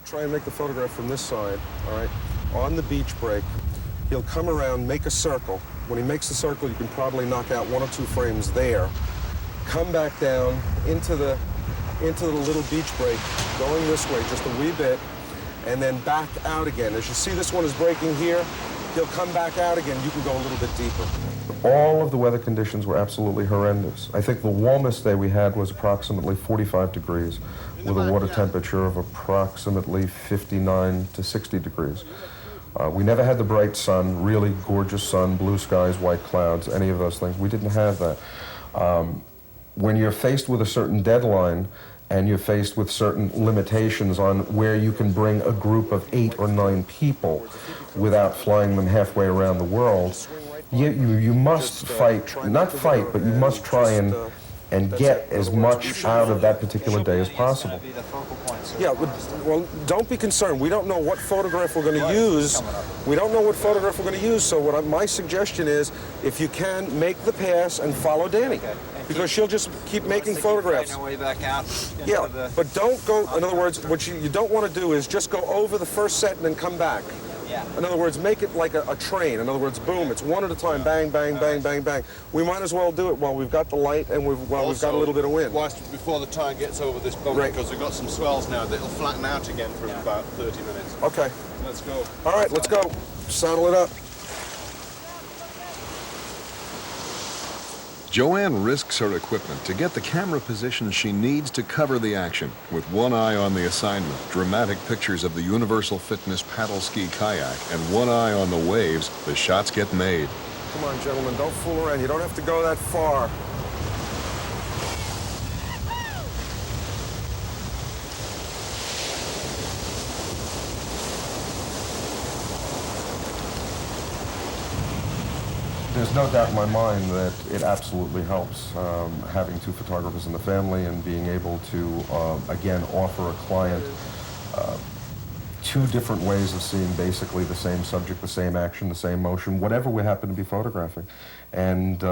Try and make the photograph from this side, all right? On the beach break, he'll come around, make a circle. When he makes the circle, you can probably knock out 1 or 2 frames there. Come back down into the little beach break, going this way just a wee bit, and then back out again. As you see, this one is breaking here. He'll come back out again. You can go a little bit deeper. All of the weather conditions were absolutely horrendous. I think the warmest day we had was approximately 45 degrees with a water temperature of approximately 59 to 60 degrees. We never had the bright sun, really gorgeous sun, blue skies, white clouds, any of those things. We didn't have that. When you're faced with a certain deadline and you're faced with certain limitations on where you can bring a group of 8 or 9 people without flying them halfway around the world, you must fight, not fight, but you must try and get as much out of that particular day as possible. Yeah, well, don't be concerned. We don't know what photograph we're going to use. We don't know what photograph we're going to use, so my suggestion is, if you can, make the pass and follow Danny. Because she'll just keep making photographs. Yeah, but don't go, in other words, what you don't want to do is just go over the first set and then come back. In other words, make it like a train. In other words, boom, it's one at a time, bang, bang, bang, bang, bang. We might as well do it while we've got the light and we've got a little bit of wind. Before the tide gets over this bump, because we've got some swells now that'll flatten out again for about 30 minutes. Okay. Let's go. All right, let's go. Saddle it up. JoAnne risks her equipment to get the camera position she needs to cover the action. With one eye on the assignment, dramatic pictures of the Universal Fitness paddle ski kayak, and one eye on the waves, the shots get made. Come on, gentlemen, don't fool around. You don't have to go that far. There's no doubt in my mind that it absolutely helps having 2 photographers in the family and being able to, again, offer a client 2 different ways of seeing basically the same subject, the same action, the same motion, whatever we happen to be photographing. And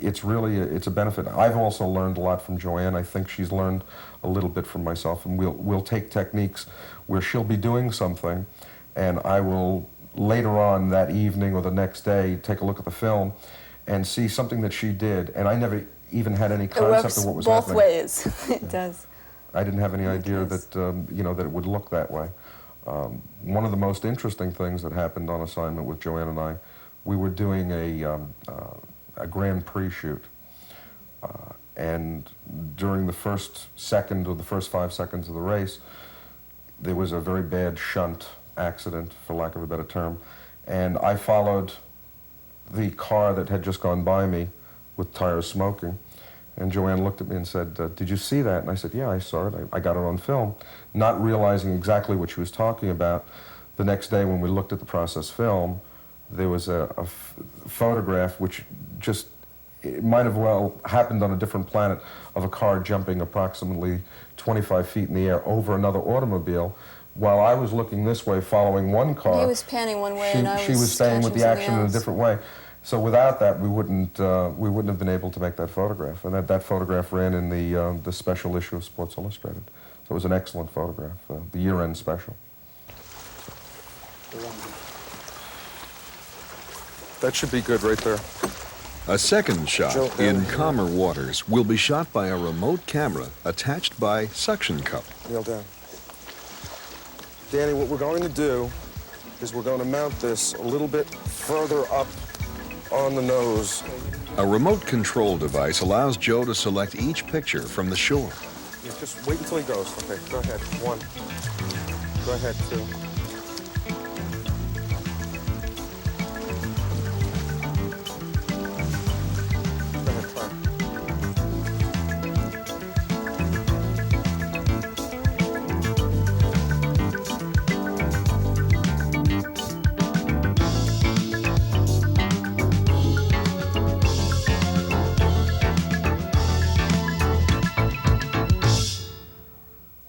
it's really, it's a benefit. I've also learned a lot from JoAnne. I think she's learned a little bit from myself, and we'll take techniques where she'll be doing something and I will later on that evening or the next day take a look at the film and see something that she did, and I never even had any concept of what was happening. It works both ways. It does. I didn't have any idea that you know, that it would look that way. One of the most interesting things that happened on assignment with JoAnne and I, we were doing a Grand Prix shoot, and during the first second or the first 5 seconds of the race, there was a very bad shunt accident, for lack of a better term, and I followed the car that had just gone by me with tires smoking, and JoAnne looked at me and said, did you see that? And I said, yeah, I saw it. I got it on film, not realizing exactly what she was talking about. The next day when we looked at the process film, there was a photograph which just, it might have well happened on a different planet, of a car jumping approximately 25 feet in the air over another automobile. While I was looking this way, following one car, he was panning one way, and she was staying with the action in a different way. So without that, we wouldn't have been able to make that photograph. And that photograph ran in the special issue of Sports Illustrated. So it was an excellent photograph, the year-end special. That should be good right there. A second shot in calmer waters will be shot by a remote camera attached by suction cup. Kneel down. Danny, what we're going to do is we're going to mount this a little bit further up on the nose. A remote control device allows Joe to select each picture from the shore. Yeah, just wait until he goes. Okay, go ahead. 1. Go ahead, 2.